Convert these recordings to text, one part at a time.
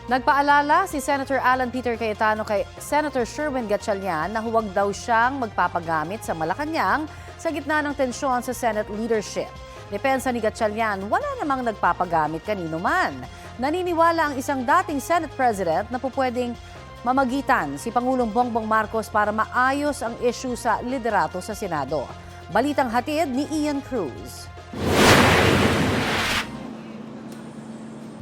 Nagpaalala si Senator Alan Peter Cayetano kay Senator Sherwin Gatchalian na huwag daw siyang magpapagamit sa Malacanang sa gitna ng tensyon sa Senate leadership. Depensa ni Gatchalian, wala namang nagpapagamit kanino man. Naniniwala ang isang dating Senate President na pupwedeng mamagitan si Pangulong Bongbong Marcos para maayos ang issue sa liderato sa Senado. Balitang hatid ni Ian Cruz.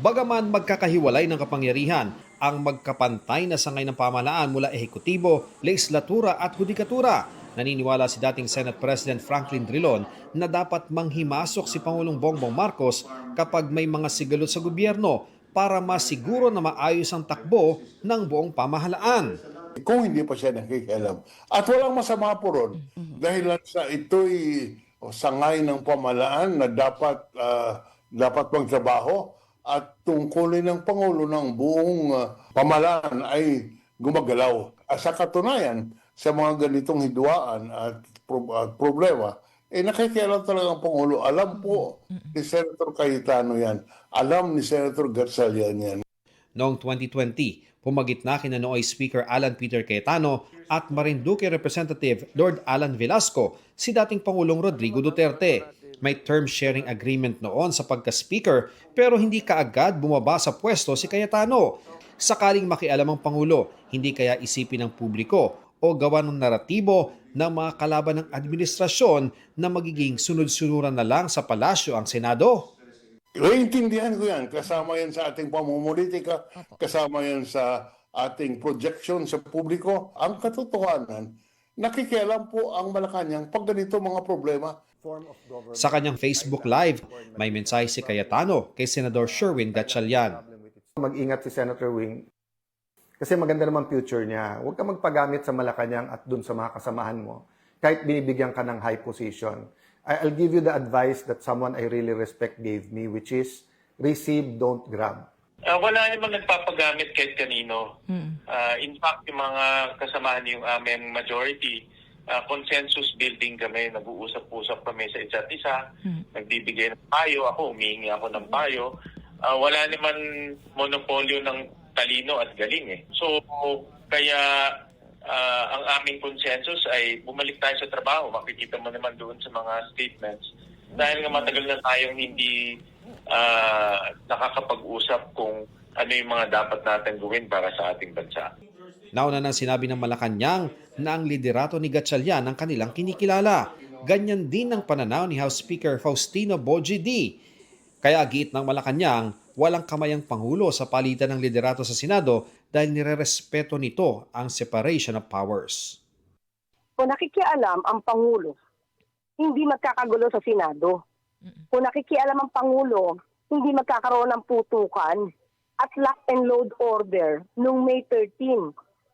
Bagaman magkakahiwalay ng kapangyarihan, ang magkapantay na sangay ng pamahalaan mula ehekutibo, legislatura at hudikatura, naniniwala si dating Senate President Franklin Drilon na dapat manghimasok si Pangulong Bongbong Marcos kapag may mga sigalot sa gobyerno para masiguro na maayos ang takbo ng buong pamahalaan. Kung hindi pa siya nakikialam. At walang masama po ron dahil sa ito'y sangay ng pamahalaan na dapat magtrabaho at tungkulin ng Pangulo ng buong pamahalaan ay gumagalaw. Sa katunayan, sa mga ganitong hidwaan at problema, nakikialam talaga ang Pangulo. Alam po ni Senator Cayetano yan. Alam ni Senator Gatchalian yan. Noong 2020, pumagitna kina Nooy Speaker Alan Peter Cayetano at Marinduque Representative Lord Alan Velasco si dating Pangulong Rodrigo Duterte. May term sharing agreement noon sa pagka-speaker pero hindi kaagad bumaba sa pwesto si Cayetano. Sakaling makialam ang Pangulo, hindi kaya isipin ng publiko o gawa ng naratibo ng mga kalaban ng administrasyon na magiging sunod-sunuran na lang sa palasyo ang Senado? Iintindihan ko yan. Kasama yan sa ating pamumulitika, kasama yan sa ating projection sa publiko. Ang katotohanan, nakikialam po ang Malacanang pag ganito mga problema. Sa kanyang Facebook Live, may mensahe si Cayetano kay Senador Sherwin Gatchalian. Mag-ingat si Senator Wing kasi maganda naman future niya. Huwag ka magpagamit sa Malacanang at dun sa mga kasamahan mo kahit binibigyan ka ng high position. I'll give you the advice that someone I really respect gave me, which is receive, don't grab. Wala namang nagpapagamit kahit kanino. In fact, yung mga kasamahan yung aming majority, consensus building kami, nag-uusap-usap kami sa isa't isa, nagbibigay ng payo, ako humihingi ako ng payo. Wala naman monopolyo ng talino at galing eh. So, kaya ang aming consensus ay bumalik tayo sa trabaho. Makikita mo naman doon sa mga statements. Dahil nga matagal na tayong hindi nakakapag-usap kung ano yung mga dapat natin gawin para sa ating bansa. Nauna nang sinabi ng Malacanang na ang liderato ni Gatchalian ang kanilang kinikilala. Ganyan din ang pananaw ni House Speaker Faustino Bogie D. Kaya giit ng Malacanang, walang kamay ang Pangulo sa palitan ng liderato sa Senado dahil nirerespeto nito ang separation of powers. Kung nakikialam ang Pangulo, hindi magkakagulo sa Senado. Kung nakikialam ang Pangulo, hindi magkakaroon ng putukan at lock and load order noong May 13.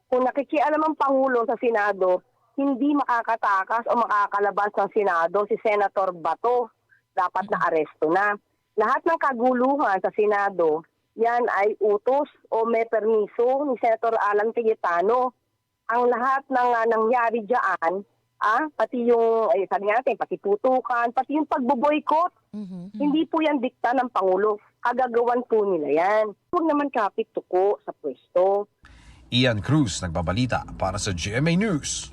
Kung nakikialam ang Pangulo sa Senado, hindi makakatakas o makakalabas ng Senado si Senator Bato. Dapat na aresto na. Lahat ng kaguluhan sa Senado, yan ay utos o may permiso ni Senator Alan Cayetano. Ang lahat ng nangyari dyan, pati yung, sabi natin, pati putukan, pati yung pagboboykot, hindi po yan dikta ng Pangulo. Kagagawan po nila yan. Huwag naman kapit tuko sa pwesto. Ian Cruz nagbabalita para sa GMA News.